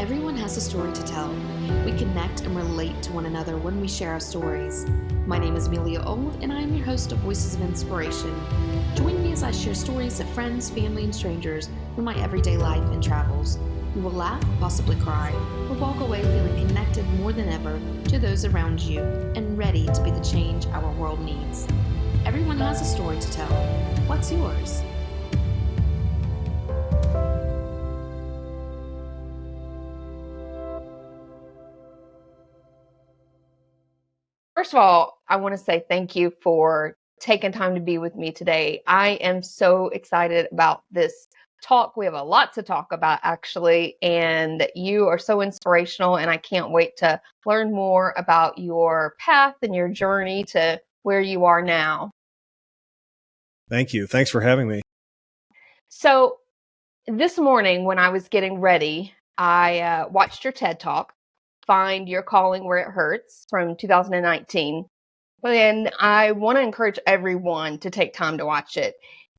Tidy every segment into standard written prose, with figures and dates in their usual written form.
Everyone has a story to tell. We connect and relate to one another when we share our stories. My name is Amelia Old, and I am your host of Voices of Inspiration. Join me as I share stories of friends, family, and strangers from my everyday life and travels. You will laugh, possibly cry, or walk away feeling connected more than ever to those around you and ready to be the change our world needs. Everyone has a story to tell. What's yours? First of all, I want to say thank you for taking time to be with me today. I am so excited about this talk. We have a lot to talk about, actually, and you are so inspirational, and I can't wait to learn more about your path and your journey to where you are now. Thank you. Thanks for having me. So this morning when I was getting ready, I watched your TED Talk, Find Your Calling Where It Hurts, from 2019. And I want to encourage everyone to take time to watch it.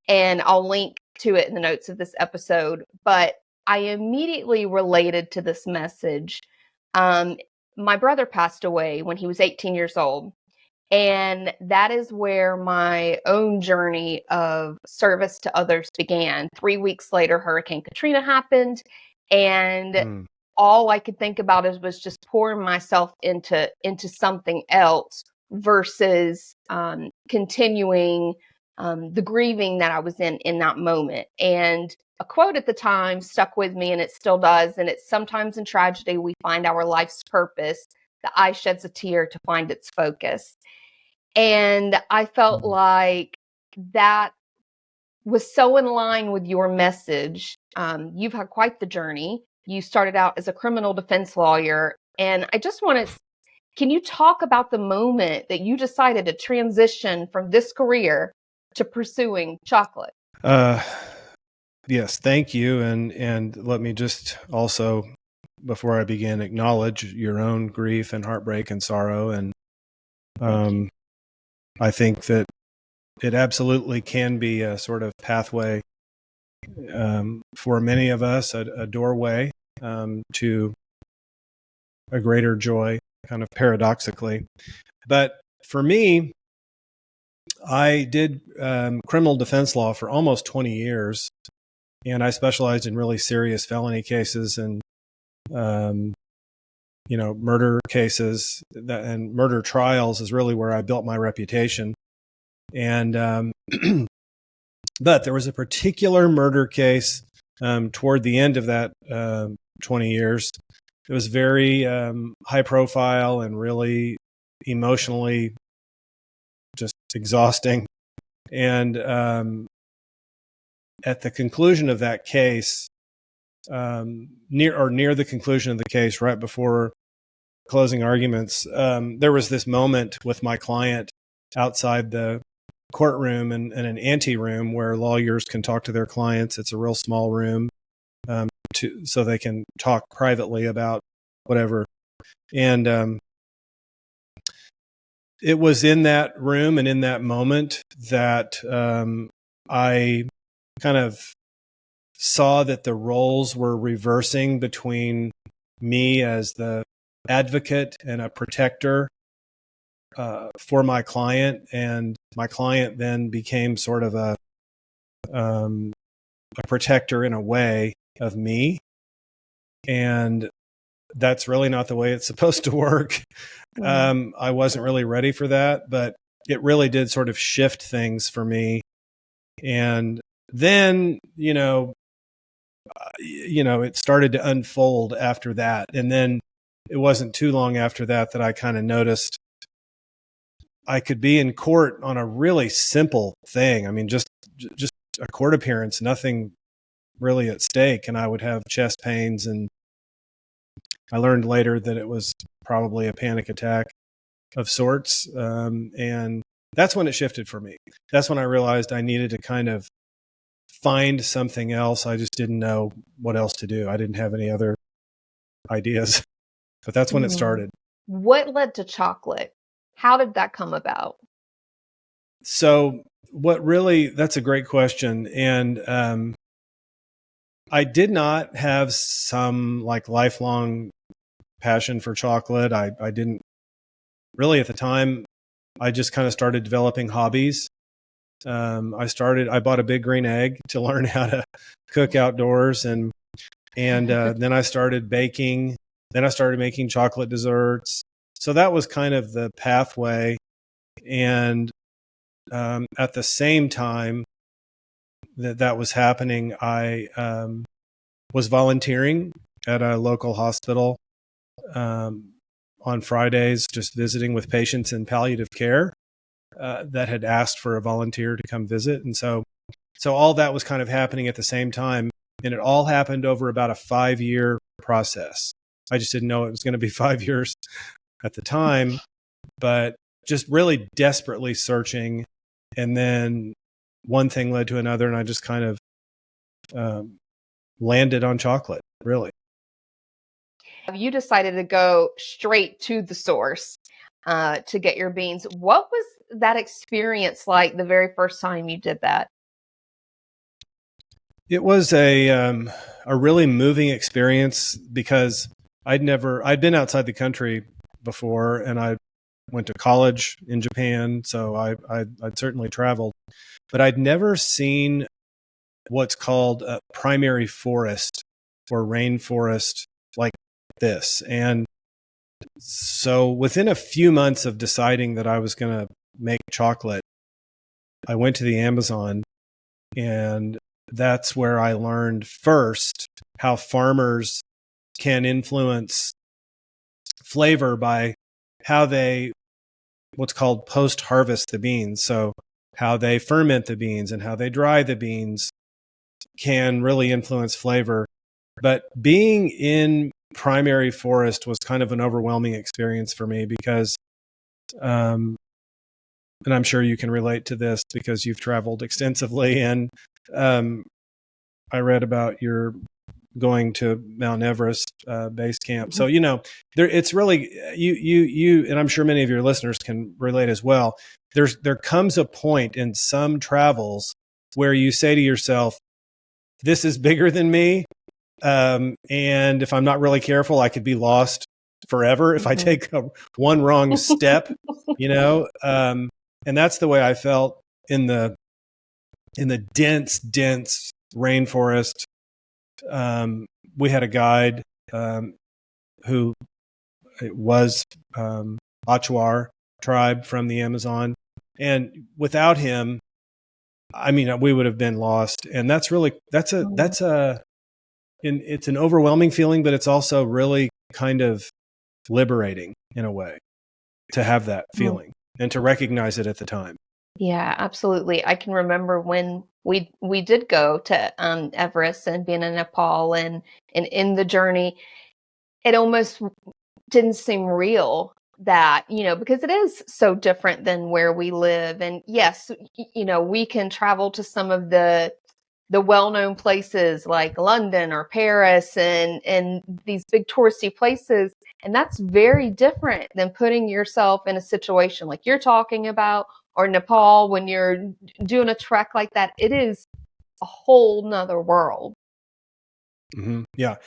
And I'll link to it in the notes of this episode. But I immediately related to this message. My brother passed away when he was 18 years old. And that is where my own journey of service to others began. 3 weeks later, Hurricane Katrina happened. And all I could think about was just pouring myself into something else versus continuing the grieving that I was in that moment. And a quote at the time stuck with me, and it still does. And it's, sometimes in tragedy, we find our life's purpose. The eye sheds a tear to find its focus. And I felt like that was so in line with your message. You've had quite the journey. You started out as a criminal defense lawyer. And I just want to, can you talk about the moment that you decided to transition from this career to pursuing chocolate? Yes, thank you. And let me just also, before I begin, acknowledge your own grief and heartbreak and sorrow. And I think that it absolutely can be a sort of pathway for many of us, a doorway to a greater joy, kind of paradoxically. But for me, I did criminal defense law for almost 20 years, and I specialized in really serious felony cases and murder cases, and murder trials is really where I built my reputation. And but there was a particular murder case toward the end of that 20 years. It was very high profile and really emotionally just exhausting. And at the conclusion of that case, near the conclusion of the case, right before closing arguments, there was this moment with my client outside the courtroom in an ante room where lawyers can talk to their clients. It's a real small room so they can talk privately about whatever. And it was in that room and in that moment that I kind of saw that the roles were reversing between me as the advocate and a protector for my client, and my client then became sort of a protector in a way of me. And that's really not the way it's supposed to work. I wasn't really ready for that, but it really did sort of shift things for me. And then, it started to unfold after that. And then it wasn't too long after that I kind of noticed I could be in court on a really simple thing. I mean, just a court appearance, nothing really at stake. And I would have chest pains, and I learned later that it was probably a panic attack of sorts. And that's when it shifted for me. That's when I realized I needed to kind of find something else. I just didn't know what else to do. I didn't have any other ideas, but that's when it started. What led to chocolate? How did that come about? So that's a great question. And I did not have some like lifelong passion for chocolate. I didn't really at the time. I just kind of started developing hobbies. I bought a big green egg to learn how to cook outdoors, and then I started baking. Then I started making chocolate desserts. So that was kind of the pathway. And at the same time that was happening, I was volunteering at a local hospital on Fridays, just visiting with patients in palliative care that had asked for a volunteer to come visit. And so all that was kind of happening at the same time. And it all happened over about a 5-year process. I just didn't know it was going to be 5 years at the time, but just really desperately searching. And then one thing led to another, and I just kind of landed on chocolate, really. You decided to go straight to the source to get your beans. What was that experience like the very first time you did that? It was a really moving experience because I'd been outside the country before, and I went to college in Japan, so I'd certainly traveled, but I'd never seen what's called a primary forest or rainforest like this. And so within a few months of deciding that I was going to make chocolate, I went to the Amazon, and that's where I learned first how farmers can influence flavor by how they, what's called post-harvest the beans. So how they ferment the beans and how they dry the beans can really influence flavor. But being in primary forest was kind of an overwhelming experience for me because, and I'm sure you can relate to this because you've traveled extensively, and I read about your going to Mount Everest base camp. So, it's really, you, and I'm sure many of your listeners can relate as well. There comes a point in some travels where you say to yourself, this is bigger than me. And if I'm not really careful, I could be lost forever if I take one wrong step, and that's the way I felt in the dense rainforest. We had a guide who was Achuar tribe from the Amazon, and without him, I mean, we would have been lost. And it's an overwhelming feeling, but it's also really kind of liberating in a way to have that feeling and to recognize it at the time. Yeah, absolutely. I can remember when we did go to Everest and being in Nepal, and in the journey, it almost didn't seem real that, because it is so different than where we live. And yes, we can travel to some of the well-known places like London or Paris and these big touristy places. And that's very different than putting yourself in a situation like you're talking about, or Nepal when you're doing a trek like that. It is a whole nother world. Mm-hmm. Yeah.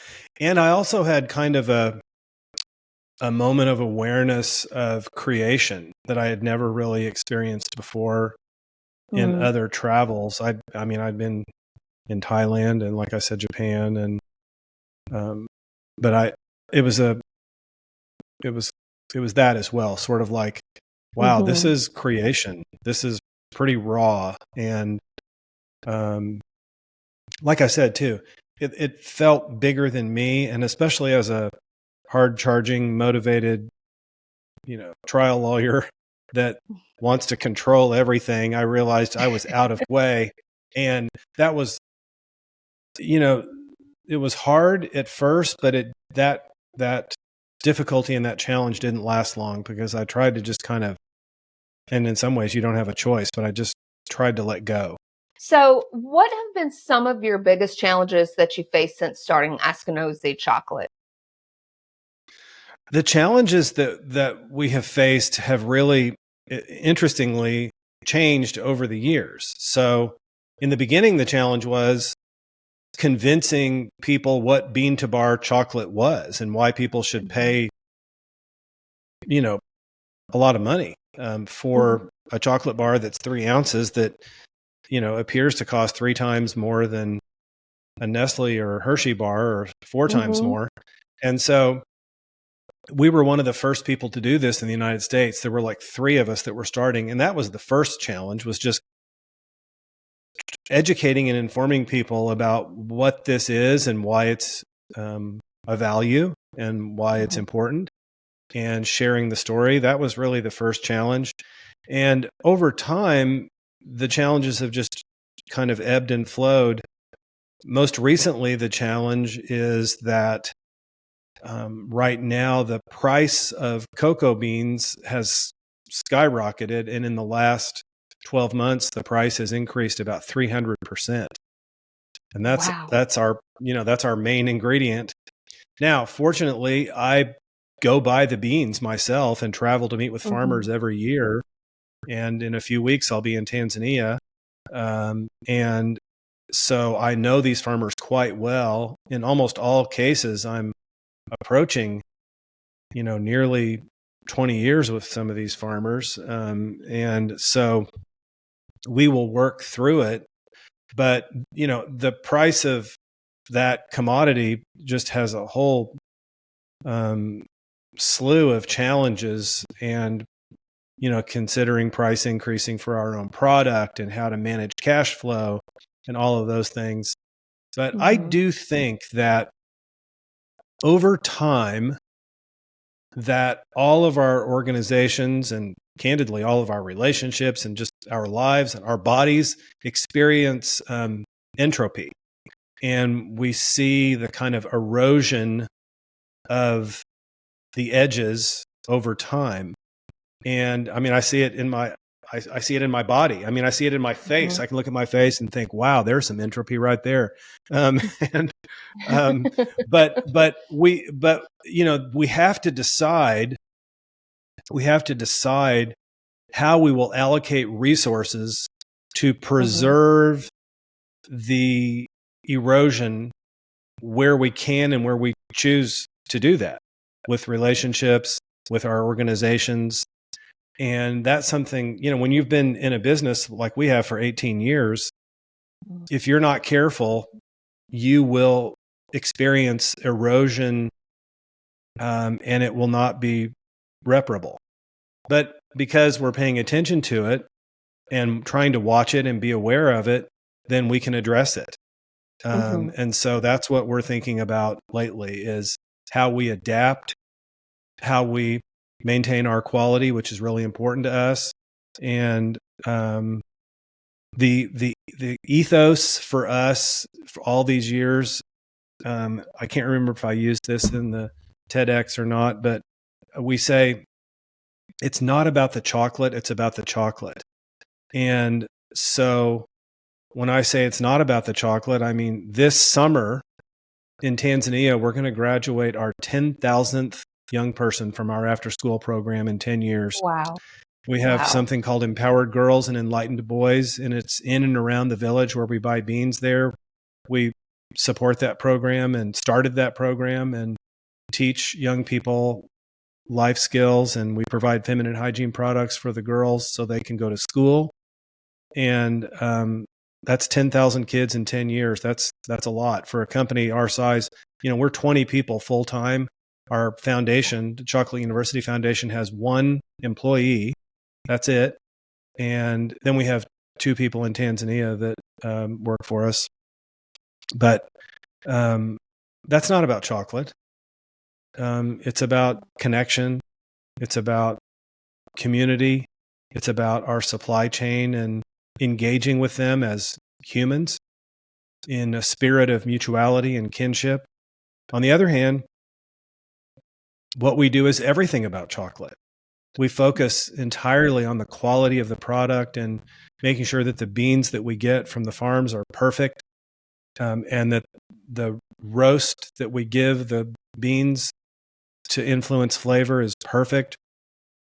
And I also had kind of a moment of awareness of creation that I had never really experienced before in other travels. I'd been in Thailand and, like I said, Japan, and but it was that as well, sort of like, wow, this is creation. This is pretty raw, and like I said too, it felt bigger than me, and especially as a hard-charging, motivated, trial lawyer that wants to control everything, I realized I was out of way, and that was, it was hard at first, but that difficulty and that challenge didn't last long because I tried to just kind of, and in some ways you don't have a choice, but I just tried to let go. So what have been some of your biggest challenges that you faced since starting Askinosie Chocolate? The challenges that we have faced have really, interestingly, changed over the years. So in the beginning, the challenge was convincing people what bean to bar chocolate was and why people should pay, a lot of money for a chocolate bar that's 3 ounces that, appears to cost 3 times more than a Nestle or Hershey bar, or 4 times more. And so we were one of the first people to do this in the United States. There were like 3 of us that were starting. And that was the first challenge, was just educating and informing people about what this is and why it's a value and why it's important, and sharing the story. That was really the first challenge. And over time, the challenges have just kind of ebbed and flowed. Most recently, the challenge is that right now the price of cocoa beans has skyrocketed, and in the last 12 months, the price has increased about 300%. And that's our main ingredient. Now, fortunately, I go buy the beans myself and travel to meet with farmers every year. And in a few weeks, I'll be in Tanzania. And so I know these farmers quite well. In almost all cases, I'm approaching, nearly 20 years with some of these farmers. And so we will work through it. But, the price of that commodity just has a whole slew of challenges, and, considering price increasing for our own product and how to manage cash flow and all of those things. But I do think that over time, that all of our organizations and candidly all of our relationships and just our lives and our bodies experience entropy. And we see the kind of erosion of the edges over time. And I mean, I see it in my body. I mean, I see it in my face. I can look at my face and think, wow, there's some entropy right there. But we have to decide how we will allocate resources to preserve the erosion where we can and where we choose to do that, with relationships, with our organizations. And that's something, when you've been in a business like we have for 18 years, if you're not careful, you will experience erosion, and it will not be reparable. But because we're paying attention to it and trying to watch it and be aware of it, then we can address it. And so that's what we're thinking about lately, is how we adapt, how we maintain our quality, which is really important to us. And the ethos for us for all these years, I can't remember if I used this in the TEDx or not, but we say it's not about the chocolate, it's about the chocolate. And so when I say it's not about the chocolate, I mean, this summer in Tanzania, we're going to graduate our 10,000th young person from our after school program in 10 years. Wow. We have something called Empowered Girls and Enlightened Boys, and it's in and around the village where we buy beans there. We support that program and started that program and teach young people life skills, and we provide feminine hygiene products for the girls so they can go to school. And that's 10,000 kids in 10 years. That's a lot for a company our size. We're 20 people full time. Our foundation, the Chocolate University Foundation, has 1 employee. That's it. And then we have 2 people in Tanzania that work for us. But that's not about chocolate. It's about connection. It's about community. It's about our supply chain and engaging with them as humans in a spirit of mutuality and kinship. On the other hand, what we do is everything about chocolate. We focus entirely on the quality of the product and making sure that the beans that we get from the farms are perfect, and that the roast that we give the beans to influence flavor is perfect.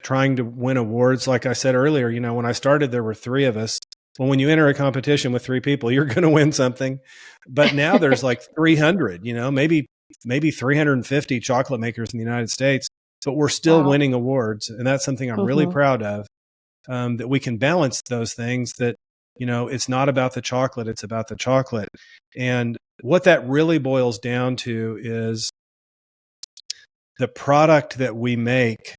Trying to win awards. Like I said earlier, when I started, there were 3 of us. Well, when you enter a competition with 3 people, you're going to win something. But now there's like 300, maybe 350 chocolate makers in the United States, but we're still Wow. winning awards. And that's something I'm really proud of, that we can balance those things, that, it's not about the chocolate, it's about the chocolate. And what that really boils down to is the product that we make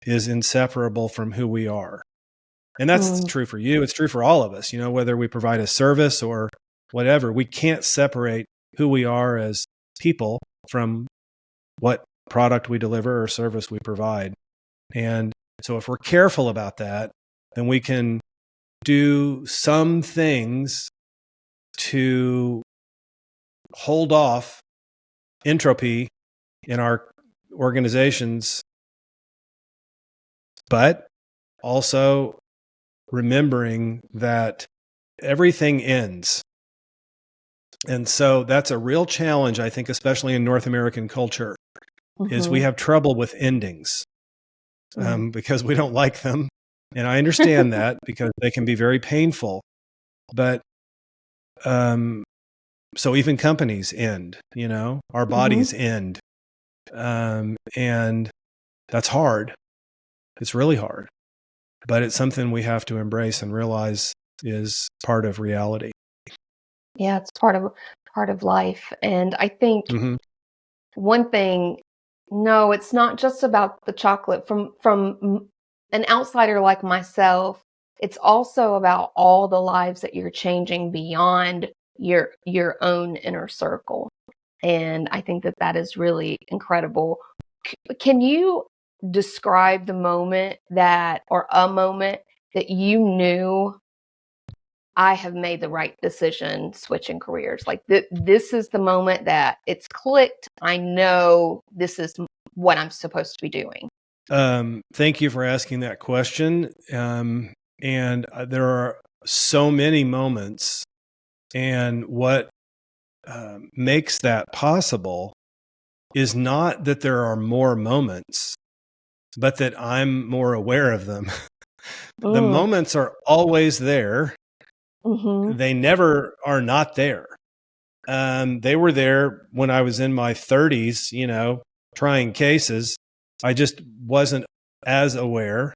is inseparable from who we are. And that's true for you. It's true for all of us, whether we provide a service or whatever. We can't separate who we are as people from what product we deliver or service we provide. And so if we're careful about that, then we can do some things to hold off entropy in our organizations, but also remembering that everything ends. And so that's a real challenge, I think, especially in North American culture, is we have trouble with endings because we don't like them. And I understand that because they can be very painful. But so even companies end, our bodies end. And that's hard. It's really hard. But it's something we have to embrace and realize is part of reality. Yeah, it's part of life. And I think one thing, no, it's not just about the chocolate. From an outsider like myself, it's also about all the lives that you're changing beyond your own inner circle. And I think that is really incredible. Can you describe the moment or a moment that you knew, I have made the right decision switching careers? Like this is the moment that it's clicked. I know this is what I'm supposed to be doing. Thank you for asking that question. And there are so many moments, and what makes that possible is not that there are more moments, but that I'm more aware of them. The moments are always there. They never are not there. They were there when I was in my 30s, trying cases. I just wasn't as aware.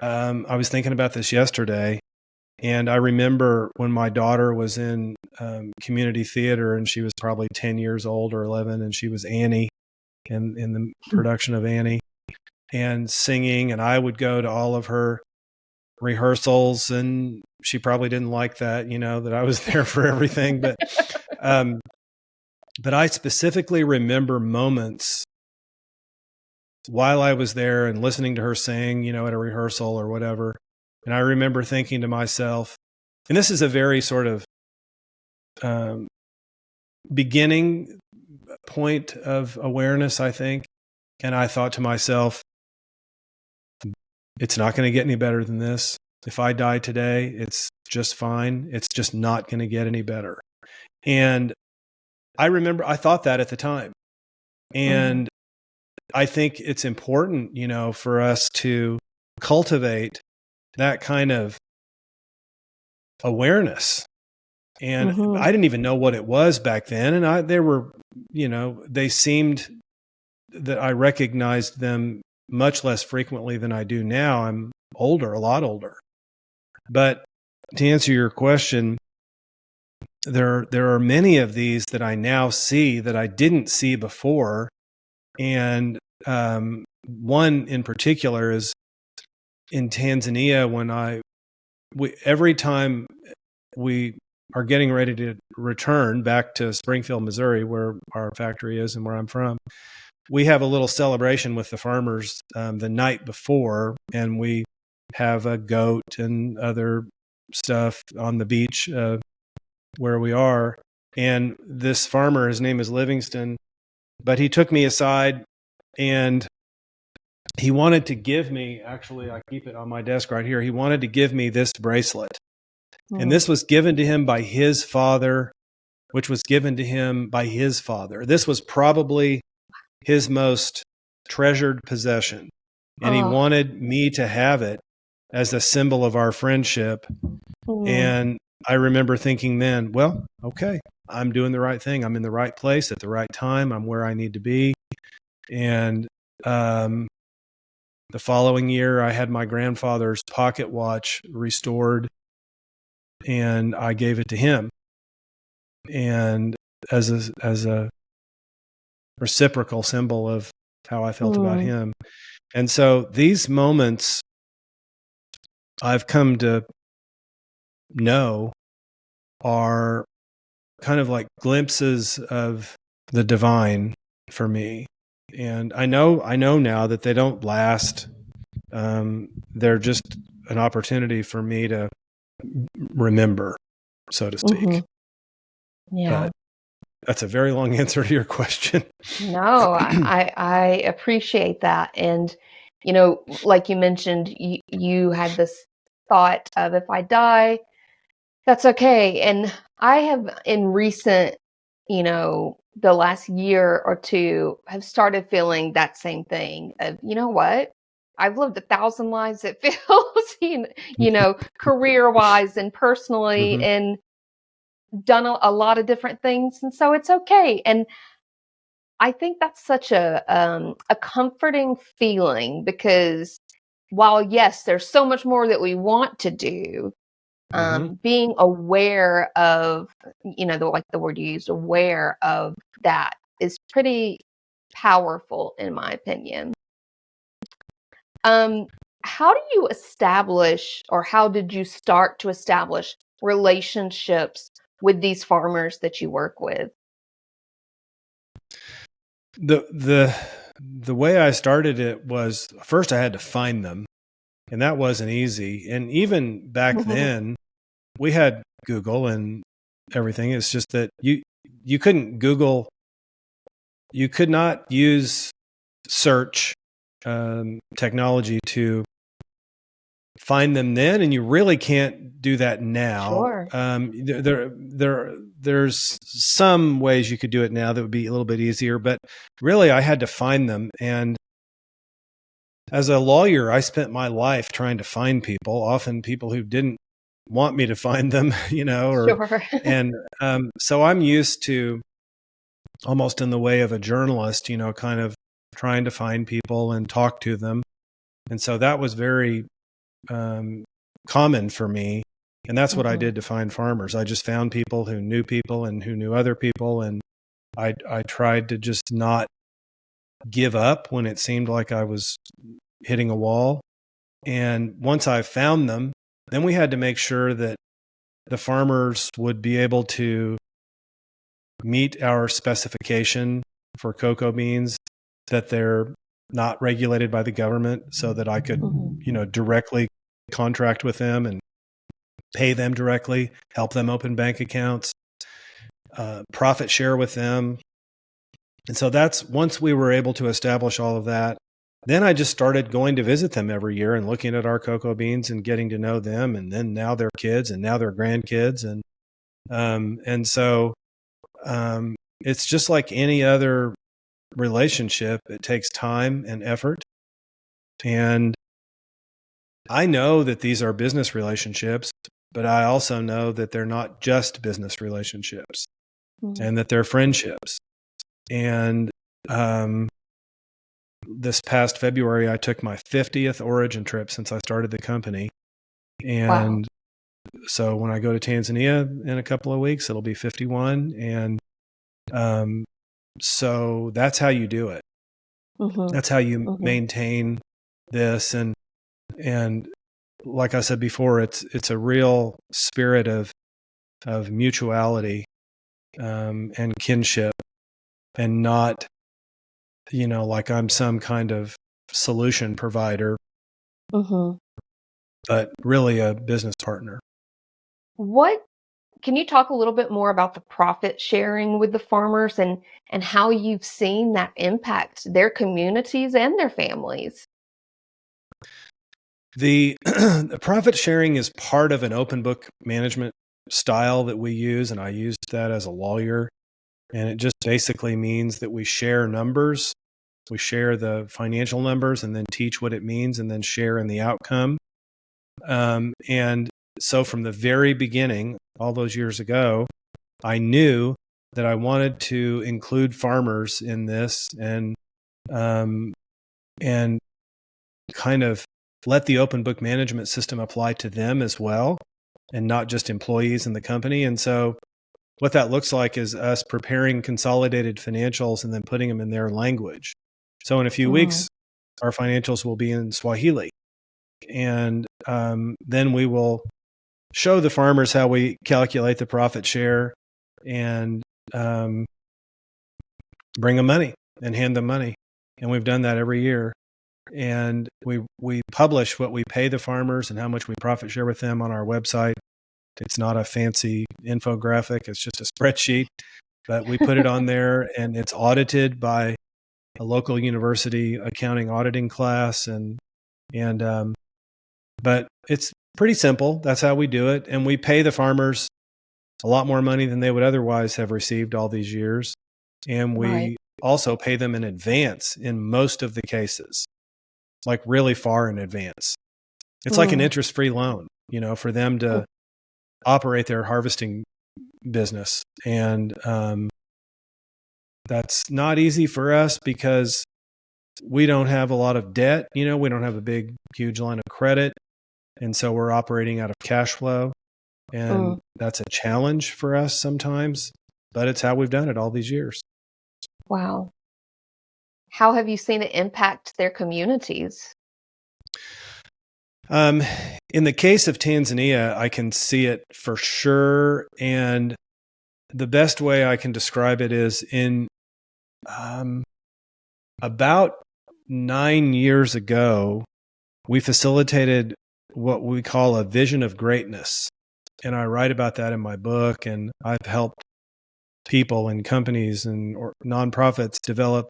I was thinking about this yesterday, and I remember when my daughter was in community theater, and she was probably 10 years old or 11, and she was Annie in the production of Annie, and singing, and I would go to all of her rehearsals, and she probably didn't like that, that I was there for everything. But I specifically remember moments while I was there and listening to her sing, at a rehearsal or whatever. And I remember thinking to myself, and this is a very sort of beginning point of awareness, I think. And I thought to myself, it's not going to get any better than this. If I die today, it's just fine. It's just not going to get any better. And I remember I thought that at the time. And I think it's important, for us to cultivate that kind of awareness. And I didn't even know what it was back then. And they seemed that I recognized them much less frequently than I do now. I'm older, a lot older. But to answer your question, there are many of these that I now see that I didn't see before. And one in particular is in Tanzania, when every time we are getting ready to return back to Springfield, Missouri, where our factory is and where I'm from, we have a little celebration with the farmers the night before, and we have a goat and other stuff on the beach where we are. And this farmer, his name is Livingston, but he took me aside and he wanted to give me, actually, I keep it on my desk right here. He wanted to give me this bracelet. And this was given to him by his father, which was given to him by his father. This was probably his most treasured possession. And he wanted me to have it as a symbol of our friendship. Mm. And I remember thinking then, well, okay, I'm doing the right thing. I'm in the right place at the right time. I'm where I need to be. And the following year, I had my grandfather's pocket watch restored, and I gave it to him. And as a reciprocal symbol of how I felt about him. And so these moments I've come to know are kind of like glimpses of the divine for me. And I know now that they don't last. They're just an opportunity for me to remember, so to speak. Mm-hmm. Yeah. But that's a very long answer to your question. No, I appreciate that. And, like you mentioned, you had this thought of, if I die, that's okay. And I have, in recent, the last year or two, have started feeling that same thing of, you know what? I've lived 1,000 lives, it feels, career wise and personally, Mm-hmm. and done a lot of different things. And so it's okay. And I think that's such a comforting feeling, because while, yes, there's so much more that we want to do, Mm-hmm. being aware of, the word you used, aware of that, is pretty powerful, in my opinion. How do you establish, or how did you start to establish relationships with these farmers that you work with? The way I started it was, first I had to find them, and that wasn't easy. And even back then, we had Google and everything. It's just that you couldn't Google, you could not use search technology to find them then, and you really can't do that now. Sure. There's some ways you could do it now that would be a little bit easier, but really I had to find them. And as a lawyer, I spent my life trying to find people, often people who didn't want me to find them, Sure. and so I'm used to, almost in the way of a journalist, kind of trying to find people and talk to them. And so that was very common for me. And that's what I did to find farmers. I just found people who knew other people. And I tried to just not give up when it seemed like I was hitting a wall. And once I found them, then we had to make sure that the farmers would be able to meet our specification for cocoa beans, that they're not regulated by the government, so that I could, directly contract with them and pay them directly, help them open bank accounts, profit share with them. And so that's, once we were able to establish all of that, then I just started going to visit them every year and looking at our cocoa beans and getting to know them, and then now their kids and now their grandkids. And so it's just like any other relationship. It takes time and effort. And I know that these are business relationships, but I also know that they're not just business relationships, and that they're friendships. And this past February, I took my 50th origin trip since I started the company. And so when I go to Tanzania in a couple of weeks, it'll be 51. And so that's how you do it. That's how you maintain this. And like I said before, it's a real spirit of mutuality and kinship, and not, like I'm some kind of solution provider, but really a business partner. What Can you talk a little bit more about the profit sharing with the farmers, and how you've seen that impact their communities and their families? The profit sharing is part of an open book management style that we use, and I used that as a lawyer. And it just basically means that we share numbers. We share the financial numbers and then teach what it means and then share in the outcome. And so from the very beginning, all those years ago, I knew that I wanted to include farmers in this and kind of let the open book management system apply to them as well, and not just employees in the company. And so what that looks like is us preparing consolidated financials and then putting them in their language. So in a few weeks, our financials will be in Swahili. And then we will show the farmers how we calculate the profit share and bring them money and hand them money. And we've done that every year. And we publish what we pay the farmers and how much we profit share with them on our website. It's not a fancy infographic. It's just a spreadsheet, but we put it on there, and it's audited by a local university accounting auditing class. But it's pretty simple. That's how we do it. And we pay the farmers a lot more money than they would otherwise have received all these years. And we also pay them in advance in most of the cases, like really far in advance. It's like an interest-free loan, for them to operate their harvesting business. And that's not easy for us because we don't have a lot of debt. We don't have a huge line of credit. And so we're operating out of cash flow. And that's a challenge for us sometimes, but it's how we've done it all these years. Wow. How have you seen it impact their communities? In the case of Tanzania, I can see it for sure. And the best way I can describe it is in about 9 years ago, we facilitated what we call a vision of greatness. And I write about that in my book. And I've helped people and companies and nonprofits develop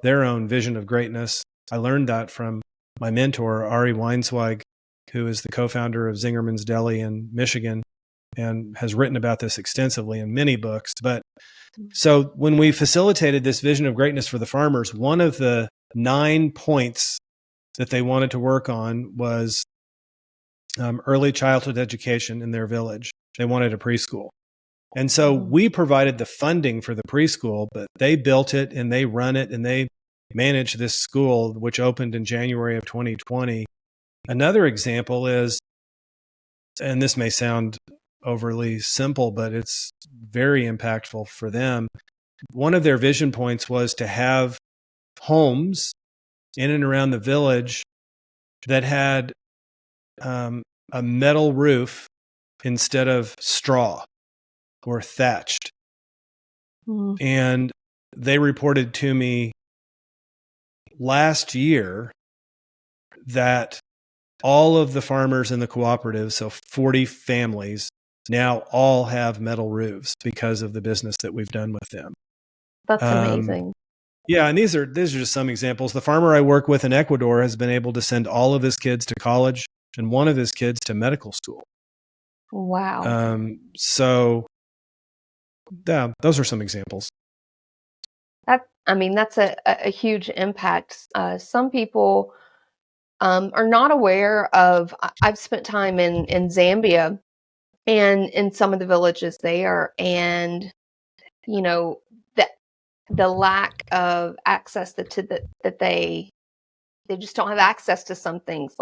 their own vision of greatness. I learned that from my mentor, Ari Weinsweig, who is the co-founder of Zingerman's Deli in Michigan and has written about this extensively in many books. But so when we facilitated this vision of greatness for the farmers, one of the 9 points that they wanted to work on was early childhood education in their village. They wanted a preschool. And so we provided the funding for the preschool, but they built it and they run it and they manage this school, which opened in January of 2020. Another example is, and this may sound overly simple, but it's very impactful for them. One of their vision points was to have homes in and around the village that had a metal roof instead of straw or thatched. And they reported to me last year that all of the farmers in the cooperative, so 40 families, now all have metal roofs because of the business that we've done with them. That's amazing. Yeah, and these are just some examples. The farmer I work with in Ecuador has been able to send all of his kids to college and one of his kids to medical school. Wow. So yeah, those are some examples. That's a huge impact. Some people are not aware of. I've spent time in Zambia and in some of the villages there, and the lack of access that they just don't have access to some things.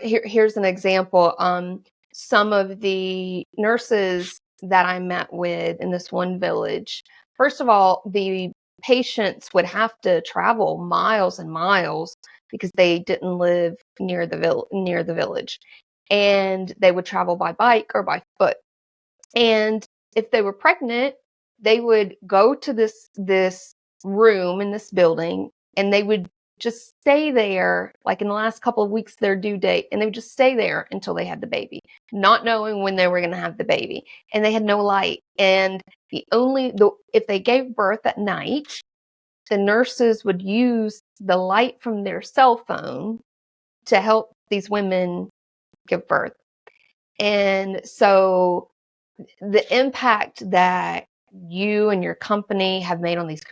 Here's an example. Some of the nurses that I met with in this one village, first of all, the patients would have to travel miles and miles because they didn't live near the village, and they would travel by bike or by foot. And if they were pregnant, they would go to this room in this building, and they would just stay there, like in the last couple of weeks of their due date, and they would just stay there until they had the baby, not knowing when they were going to have the baby. And they had no light. And if they gave birth at night, the nurses would use the light from their cell phone to help these women give birth. And so the impact that you and your company have made on these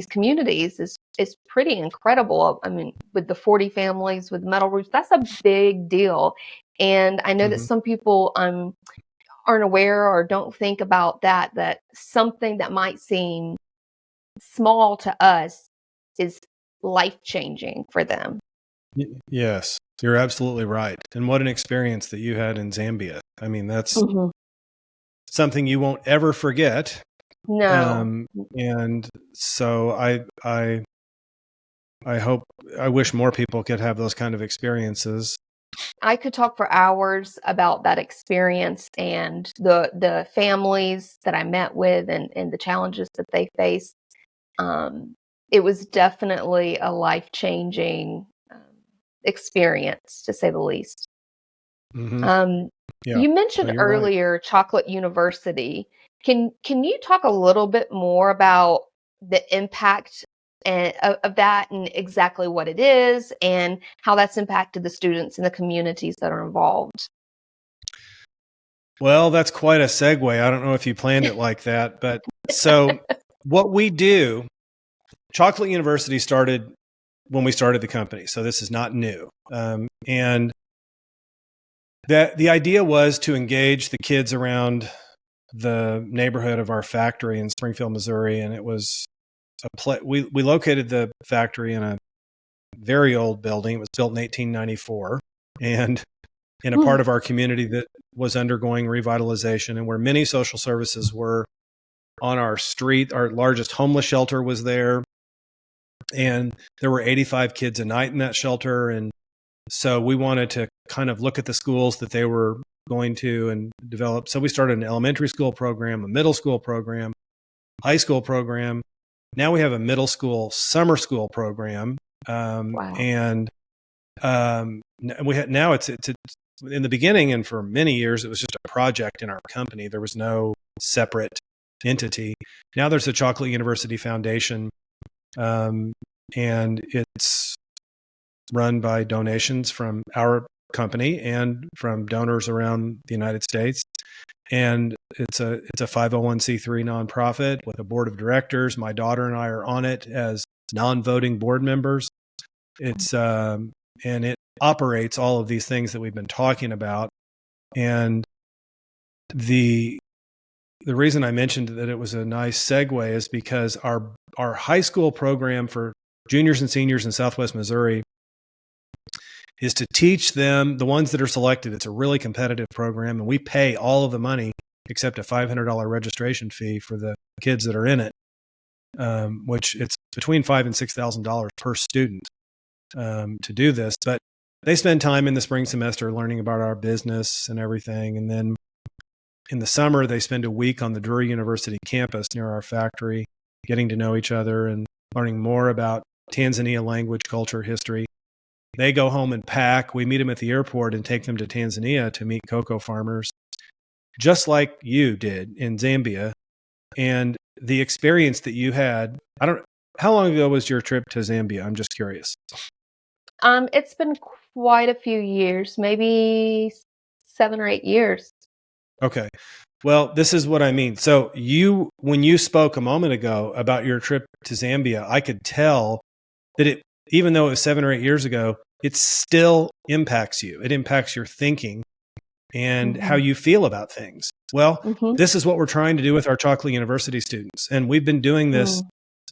communities is pretty incredible. I mean, with the 40 families with metal roofs, that's a big deal. And I know that some people aren't aware or don't think about that something that might seem small to us is life-changing for them. Yes, you're absolutely right. And what an experience that you had in Zambia. I mean, that's something you won't ever forget. No. And so I wish more people could have those kind of experiences. I could talk for hours about that experience and the families that I met with and the challenges that they faced. It was definitely a life-changing experience, to say the least. Yeah. You mentioned No, you're right. earlier Chocolate University. Can you talk a little bit more about the impact of that and exactly what it is and how that's impacted the students and the communities that are involved? Well, that's quite a segue. I don't know if you planned it like that, but so what we do, Chocolate University started when we started the company. So this is not new. And the idea was to engage the kids around the neighborhood of our factory in Springfield, Missouri. And it was we located the factory in a very old building. It was built in 1894 and in a part of our community that was undergoing revitalization and where many social services were on our street. Our largest homeless shelter was there. And there were 85 kids a night in that shelter. And so we wanted to kind of look at the schools that they were going to and develop. So we started an elementary school program, a middle school program, high school program. Now we have a middle school summer school program. Wow. And now it's in the beginning and for many years, it was just a project in our company. There was no separate entity. Now there's the Chocolate University Foundation. And it's run by donations from our company and from donors around the United States. And it's a 501c3 nonprofit with a board of directors. My daughter and I are on it as non-voting board members. It's and it operates all of these things that we've been talking about. And the reason I mentioned that it was a nice segue is because our high school program for juniors and seniors in Southwest Missouri is to teach them, the ones that are selected. It's a really competitive program, and we pay all of the money except a $500 registration fee for the kids that are in it, which it's between $5,000 and $6,000 per student to do this. But they spend time in the spring semester learning about our business and everything, and then in the summer, they spend a week on the Drury University campus near our factory, getting to know each other and learning more about Tanzania language, culture, history. They go home and pack. We meet them at the airport and take them to Tanzania to meet cocoa farmers, just like you did in Zambia. And the experience that you had, how long ago was your trip to Zambia? I'm just curious. It's been quite a few years, maybe 7 or 8 years. Okay. Well, this is what I mean. So when you spoke a moment ago about your trip to Zambia, I could tell that even though it was 7 or 8 years ago, it still impacts you. It impacts your thinking and how you feel about things. Well, this is what we're trying to do with our Chocolate University students. And we've been doing this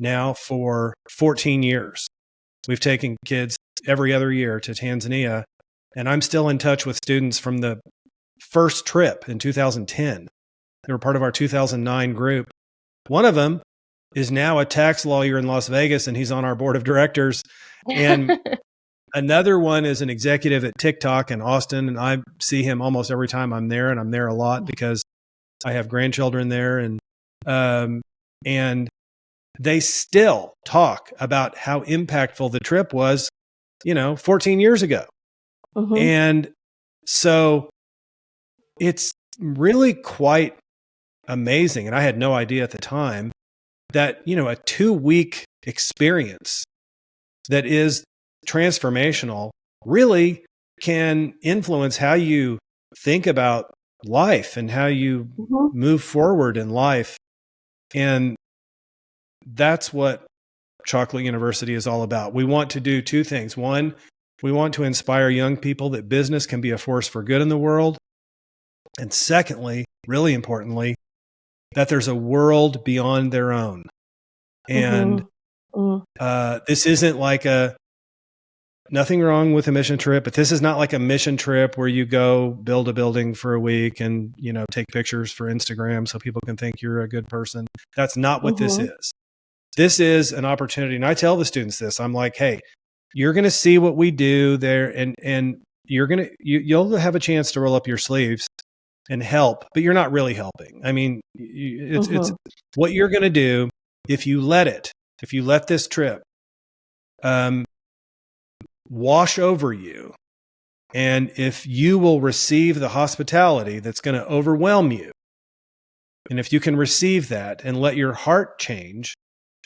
now for 14 years. We've taken kids every other year to Tanzania, and I'm still in touch with students from the first trip in 2010. They were part of our 2009 group. One of them is now a tax lawyer in Las Vegas, and he's on our board of directors. And another one is an executive at TikTok in Austin, and I see him almost every time I'm there, and I'm there a lot because I have grandchildren there. And they still talk about how impactful the trip was, 14 years ago. And so it's really quite amazing. And I had no idea at the time that, a 2-week experience that is transformational really can influence how you think about life and how you move forward in life. And that's what Chocolate University is all about. We want to do two things. One, we want to inspire young people that business can be a force for good in the world. And secondly, really importantly, that there's a world beyond their own. And this isn't like nothing wrong with a mission trip, but this is not like a mission trip where you go build a building for a week and, take pictures for Instagram so people can think you're a good person. That's not what this is. This is an opportunity. And I tell the students this, I'm like, hey, you're going to see what we do there, and you'll have a chance to roll up your sleeves and help, but you're not really helping. I mean, it's what you're going to do if you let this trip wash over you, and if you will receive the hospitality that's going to overwhelm you, and if you can receive that and let your heart change,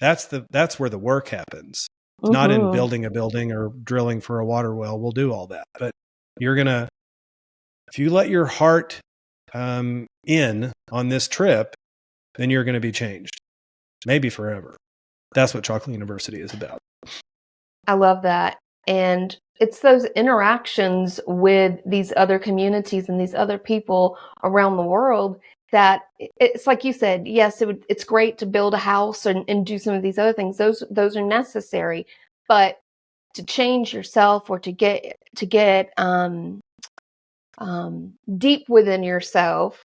that's where the work happens. It's not in building a building or drilling for a water well. We'll do all that, but if you let your heart in on this trip, then you're going to be changed, maybe forever. That's what Chocolate University is about. I love that. And it's those interactions with these other communities and these other people around the world that it's like you said, yes, it's great to build a house and do some of these other things. Those are necessary, but to change yourself or to get deep within yourself,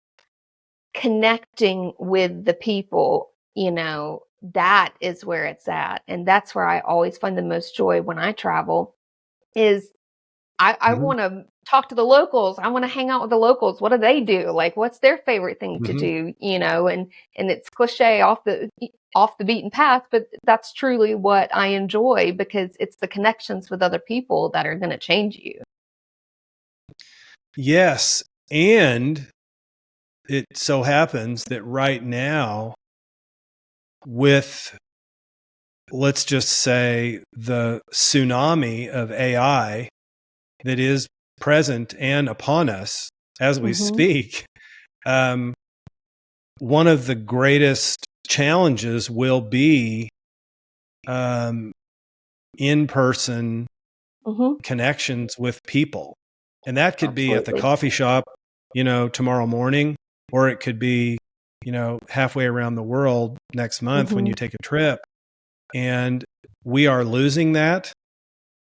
connecting with the people, that is where it's at. And that's where I always find the most joy when I travel is I want to talk to the locals. I want to hang out with the locals. What do they do? Like, what's their favorite thing to do? And it's cliche off the beaten path, but that's truly what I enjoy because it's the connections with other people that are going to change you. Yes. And it so happens that right now, with, let's just say, the tsunami of AI that is present and upon us as we speak, one of the greatest challenges will be in-person connections with people. And that could be at the coffee shop, tomorrow morning, or it could be, halfway around the world next month when you take a trip. And we are losing that.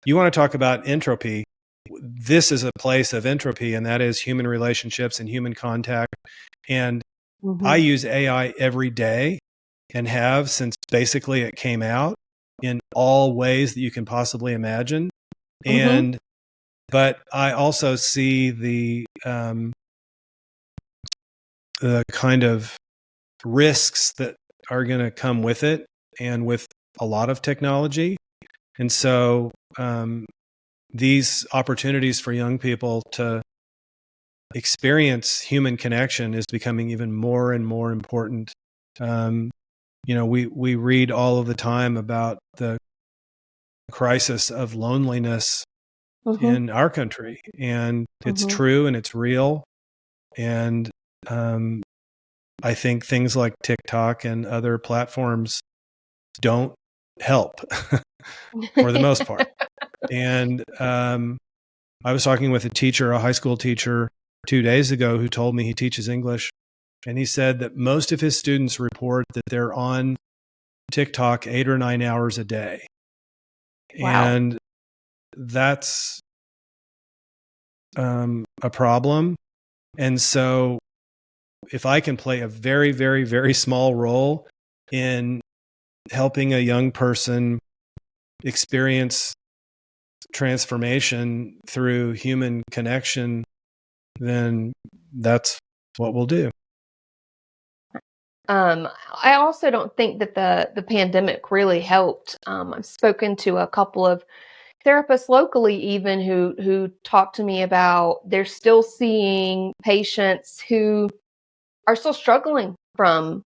You want to talk about entropy. This is a place of entropy, and that is human relationships and human contact. And I use AI every day and have since basically it came out in all ways that you can possibly imagine. But I also see the kind of risks that are going to come with it and with a lot of technology. And so these opportunities for young people to experience human connection is becoming even more and more important. We read all of the time about the crisis of loneliness in our country, and it's true and it's real. And I think things like TikTok and other platforms don't help for the most part. And I was talking with a high school teacher 2 days ago who told me he teaches English. And he said that most of his students report that they're on TikTok 8 or 9 hours a day. Wow. And that's a problem. And so if I can play a very, very, very small role in helping a young person experience transformation through human connection, then that's what we'll do. I also don't think that the pandemic really helped. I've spoken to a couple of therapists locally even who talk to me about they're still seeing patients who are still struggling from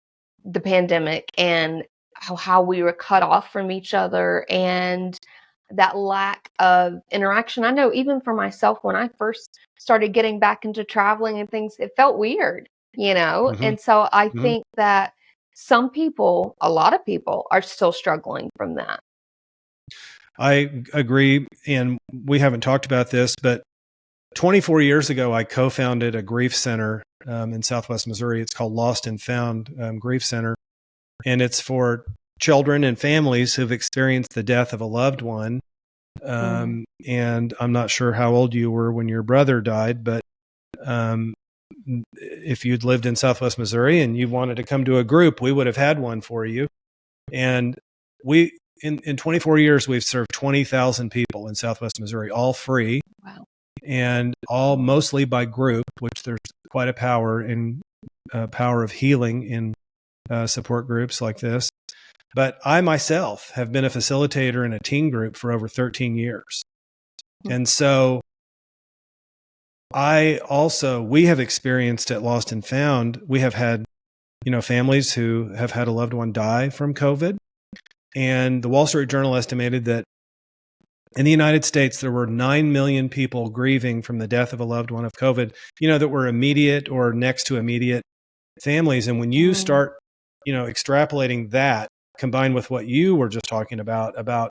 the pandemic and how we were cut off from each other. And that lack of interaction. I know even for myself, when I first started getting back into traveling and things, it felt weird, Hmm. And so I Hmm. think that some people, a lot of people, are still struggling from that. I agree. And we haven't talked about this, but 24 years ago, I co-founded a grief center in Southwest Missouri. It's called Lost and Found Grief Center. And it's for children and families who've experienced the death of a loved one. And I'm not sure how old you were when your brother died, but if you'd lived in Southwest Missouri and you wanted to come to a group, we would have had one for you. And in 24 years, we've served 20,000 people in Southwest Missouri, all free. Wow. And all mostly by group, which there's quite a power of healing in support groups like this. But I myself have been a facilitator in a teen group for over 13 years. And so we have experienced at Lost and Found, we have had, families who have had a loved one die from COVID. And the Wall Street Journal estimated that in the United States, there were 9 million people grieving from the death of a loved one of COVID, that were immediate or next to immediate families. And when you start, extrapolating that combined with what you were just talking about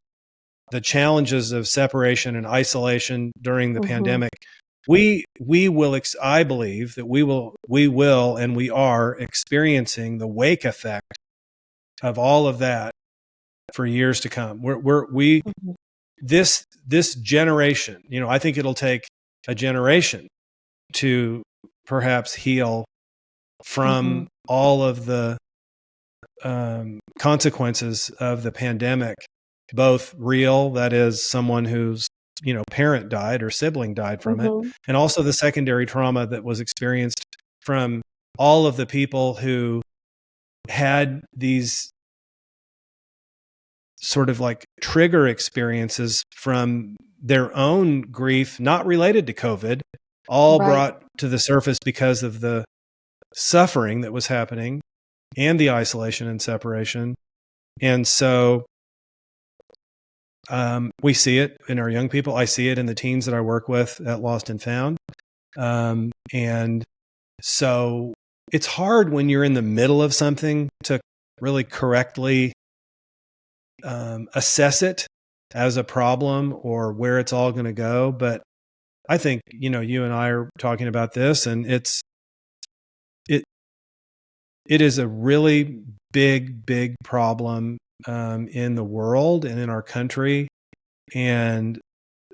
the challenges of separation and isolation during the pandemic, we will, I believe that we will, and we are experiencing the wake effect of all of that for years to come. This generation, I think it'll take a generation to perhaps heal from all of the consequences of the pandemic, both real, that is someone whose parent died or sibling died from it, and also the secondary trauma that was experienced from all of the people who had these sort of like trigger experiences from their own grief, not related to COVID, all brought to the surface because of the suffering that was happening and the isolation and separation. And so we see it in our young people. I see it in the teens that I work with at Lost and Found. And so it's hard when you're in the middle of something to really correctly assess it as a problem or where it's all going to go. But I think, you and I are talking about this, and it is a really big problem in the world and in our country. And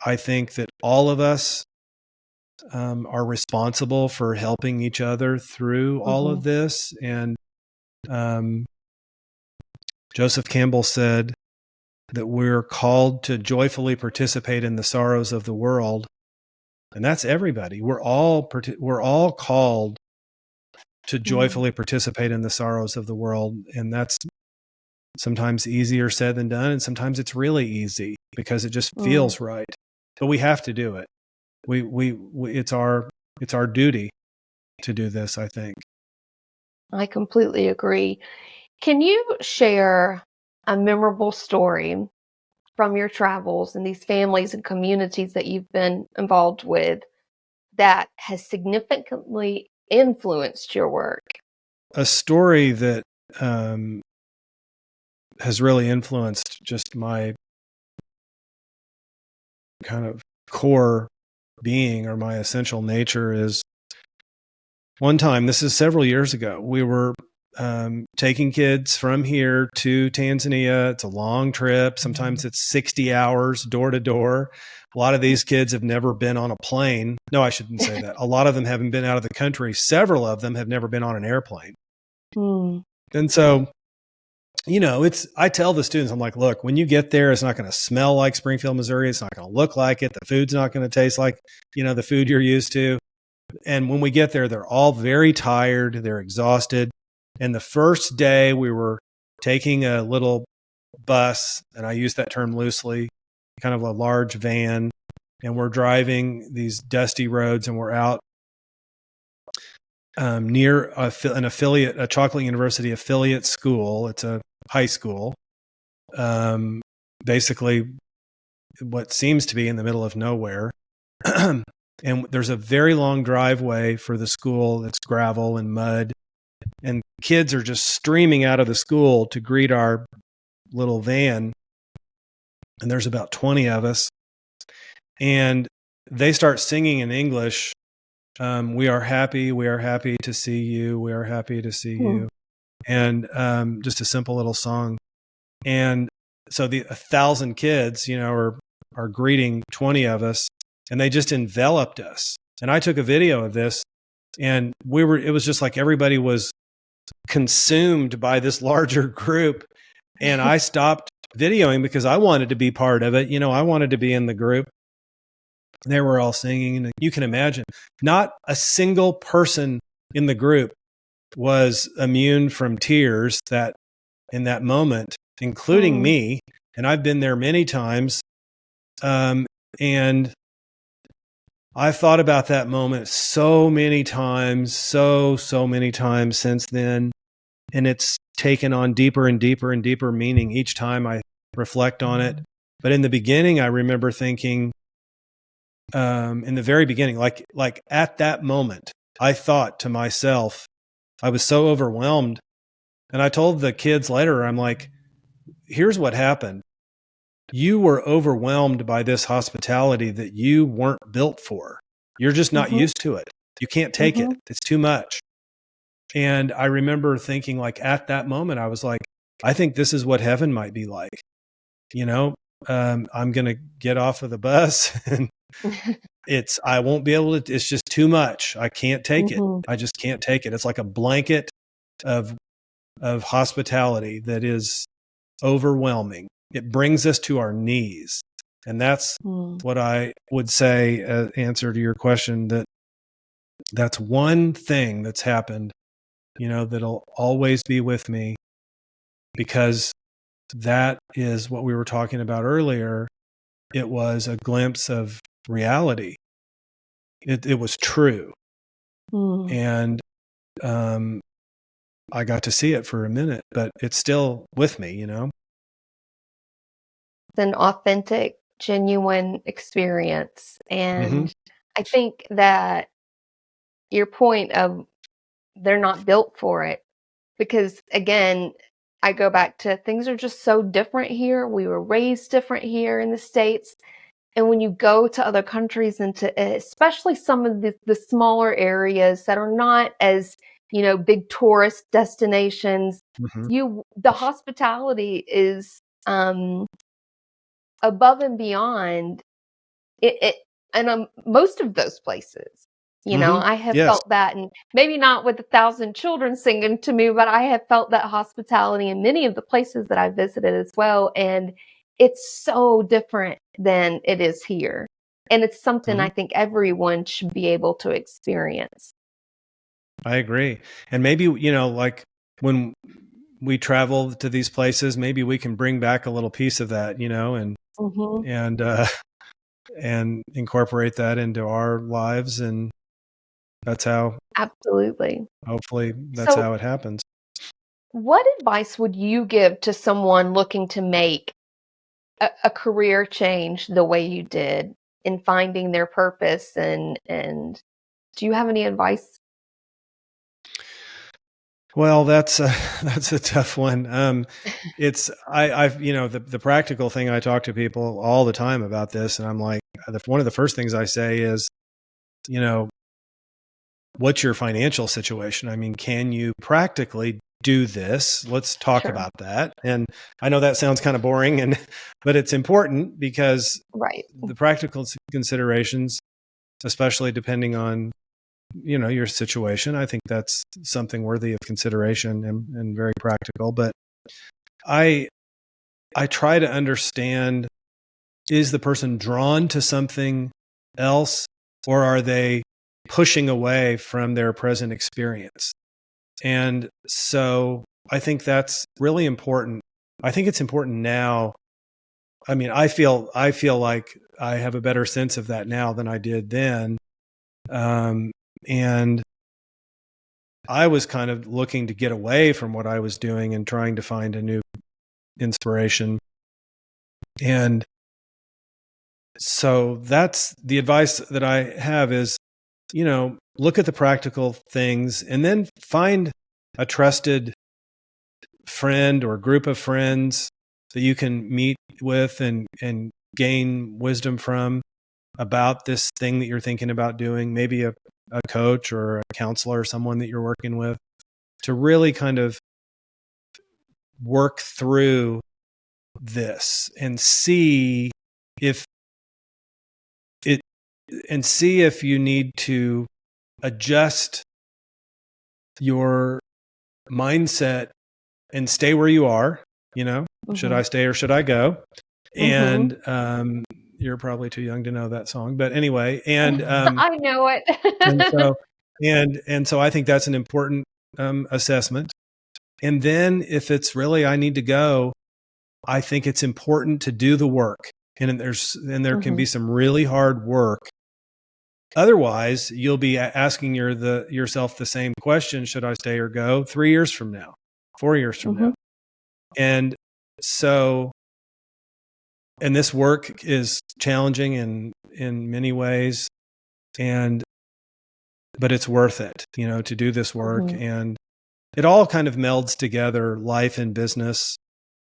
I think that all of us are responsible for helping each other through all of this. And Joseph Campbell said that we're called to joyfully participate in the sorrows of the world. And that's everybody. We're all called to joyfully participate in the sorrows of the world. And that's sometimes easier said than done. And sometimes it's really easy because it just feels right, but we have to do it. It's our duty to do this, I think. I completely agree. Can you share a memorable story from your travels and these families and communities that you've been involved with that has significantly influenced your work? A story that has really influenced just my kind of core being or my essential nature is one time, this is several years ago, we were taking kids from here to Tanzania. It's a long trip. Sometimes it's 60 hours door to door. A lot of these kids have never been on a plane. No, I shouldn't say that. A lot of them haven't been out of the country. Several of them have never been on an airplane. And so, I tell the students, I'm like, look, when you get there, it's not going to smell like Springfield, Missouri. It's not going to look like it. The food's not going to taste like, the food you're used to. And when we get there, they're all very tired. They're exhausted. And the first day we were taking a little bus, and I use that term loosely, kind of a large van, and we're driving these dusty roads, and we're out near a Chocolate University affiliate school. It's a high school. Basically what seems to be in the middle of nowhere. And there's a very long driveway for the school. It's gravel and mud. And kids are just streaming out of the school to greet our little van. And there's about 20 of us. And they start singing in English. We are happy to see you. We are happy to see you. And just a simple little song. And so 1,000 kids, are greeting 20 of us, and they just enveloped us. And I took a video of this, and it was just like everybody was consumed by this larger group. And I stopped videoing because I wanted to be part of it. I wanted to be in the group. They were all singing, and you can imagine not a single person in the group was immune from tears that in that moment, including me. And I've been there many times. And I've thought about that moment so many times, so many times since then. And it's taken on deeper and deeper and deeper meaning each time I reflect on it. But in the beginning, I remember thinking, in the very beginning, like at that moment, I thought to myself, I was so overwhelmed. And I told the kids later, I'm like, here's what happened. You were overwhelmed by this hospitality that you weren't built for. You're just not used to it. You can't take it. It's too much. And I remember thinking, like, at that moment, I was like, I think this is what heaven might be like. I'm going to get off of the bus and I won't be able to, it's just too much. I can't take it. I just can't take it. It's like a blanket of hospitality that is overwhelming. It brings us to our knees. And that's what I would say, answer to your question, that's one thing that's happened, that'll always be with me, because that is what we were talking about earlier. It was a glimpse of reality. It was true. And I got to see it for a minute, but it's still with me, It's an authentic, genuine experience. And I think that your point of they're not built for it, because again, I go back to things are just so different here. We were raised different here in the States. And when you go to other countries and to especially some of the smaller areas that are not as, big tourist destinations, the hospitality is above and beyond it and most of those places. I have felt that, and maybe not with 1,000 children singing to me, but I have felt that hospitality in many of the places that I visited as well. And it's so different than it is here. And it's something I think everyone should be able to experience. I agree. And maybe, like when we travel to these places, maybe we can bring back a little piece of that, and incorporate that into our lives. And that's how, absolutely, hopefully that's how it happens. What advice would you give to someone looking to make a career change the way you did in finding their purpose? And do you have any advice? Well, that's a tough one. It's I've the practical thing, I talk to people all the time about this, and I'm like, one of the first things I say is, what's your financial situation? I mean, can you practically do this? Let's talk about that. And I know that sounds kind of boring, but it's important, because the practical considerations, especially depending on your situation, I think that's something worthy of consideration and very practical. But I try to understand, is the person drawn to something else, or are they pushing away from their present experience? And so I think that's really important. I think it's important now. I mean, I feel like I have a better sense of that now than I did then. And I was kind of looking to get away from what I was doing and trying to find a new inspiration. And so that's the advice that I have is, look at the practical things and then find a trusted friend or group of friends that you can meet with and gain wisdom from about this thing that you're thinking about doing, maybe a coach or a counselor or someone that you're working with, to really kind of work through this and see if you need to adjust your mindset and stay where you are, should I stay or should I go? And you're probably too young to know that song, but anyway, and I know it. and so I think that's an important assessment. And then if it's really I need to go, I think it's important to do the work. And there can be some really hard work. Otherwise, you'll be asking yourself the same question: should I stay or go? 3 years from now, 4 years from now, and so. And this work is challenging in many ways, but it's worth it, to do this work. And it all kind of melds together: life and business,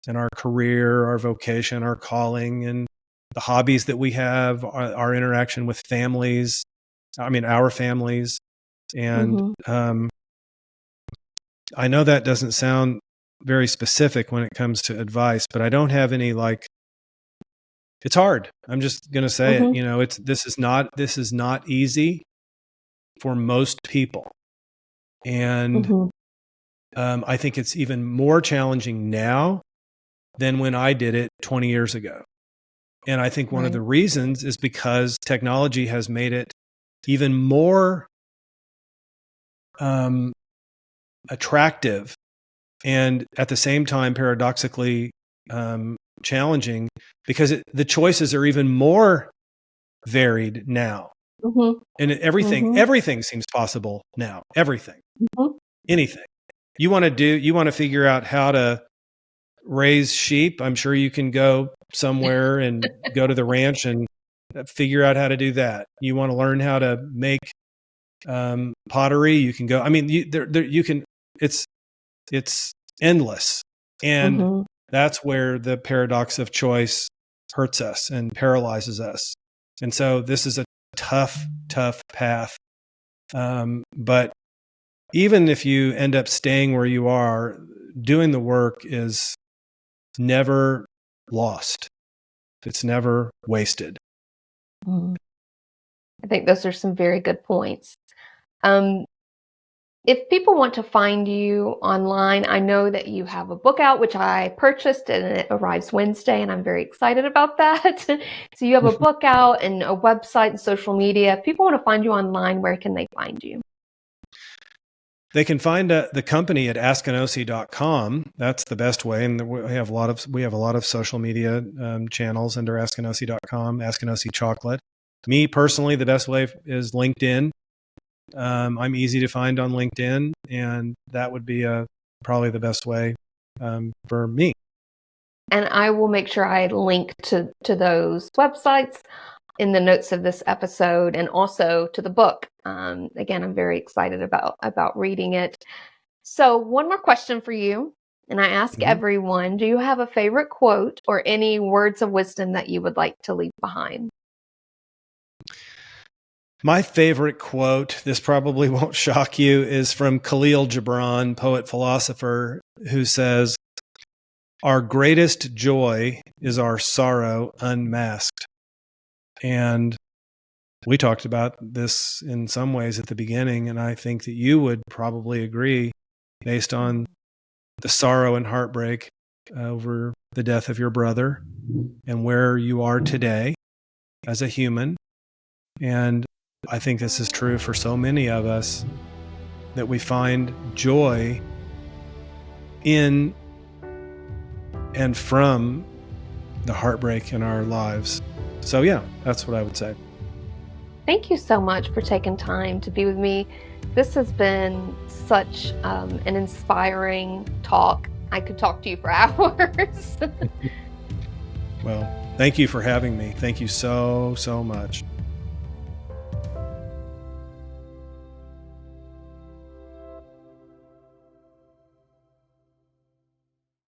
and our career, our vocation, our calling, and the hobbies that we have, our interaction with families. Our families. And I know that doesn't sound very specific when it comes to advice, but I don't have any it's hard. I'm just going to say it. This is not easy for most people. And I think it's even more challenging now than when I did it 20 years ago. And I think one of the reasons is because technology has made it even more attractive and at the same time, paradoxically, challenging, because the choices are even more varied now. And everything seems possible now. Everything, anything you want to figure out how to raise sheep. I'm sure you can go somewhere and go to the ranch and figure out how to do that. You want to learn how to make pottery. You can go. You can. It's endless, and that's where the paradox of choice hurts us and paralyzes us. And so this is a tough path. But even if you end up staying where you are, doing the work is never lost. It's never wasted. I think those are some very good points. If people want to find you online, I know that you have a book out, which I purchased, and it arrives Wednesday, and I'm very excited about that. So you have a book out and a website and social media. If people want to find you online, where can they find you? They can find the company at askinosie.com. That's the best way. And we have a lot of social media channels under askinosie.com, Askinosie Chocolate. Me personally, the best way is LinkedIn. I'm easy to find on LinkedIn, and that would be probably the best way for me. And I will make sure I link to those websites in the notes of this episode, and also to the book. Again, I'm very excited about reading it. So one more question for you, and I ask everyone, do you have a favorite quote or any words of wisdom that you would like to leave behind? My favorite quote, this probably won't shock you, is from Khalil Gibran, poet philosopher, who says, "Our greatest joy is our sorrow unmasked." And we talked about this in some ways at the beginning, and I think that you would probably agree, based on the sorrow and heartbreak over the death of your brother and where you are today as a human. And I think this is true for so many of us, that we find joy in and from the heartbreak in our lives. So yeah, that's what I would say. Thank you so much for taking time to be with me. This has been such an inspiring talk. I could talk to you for hours. Well, thank you for having me. Thank you so, so much.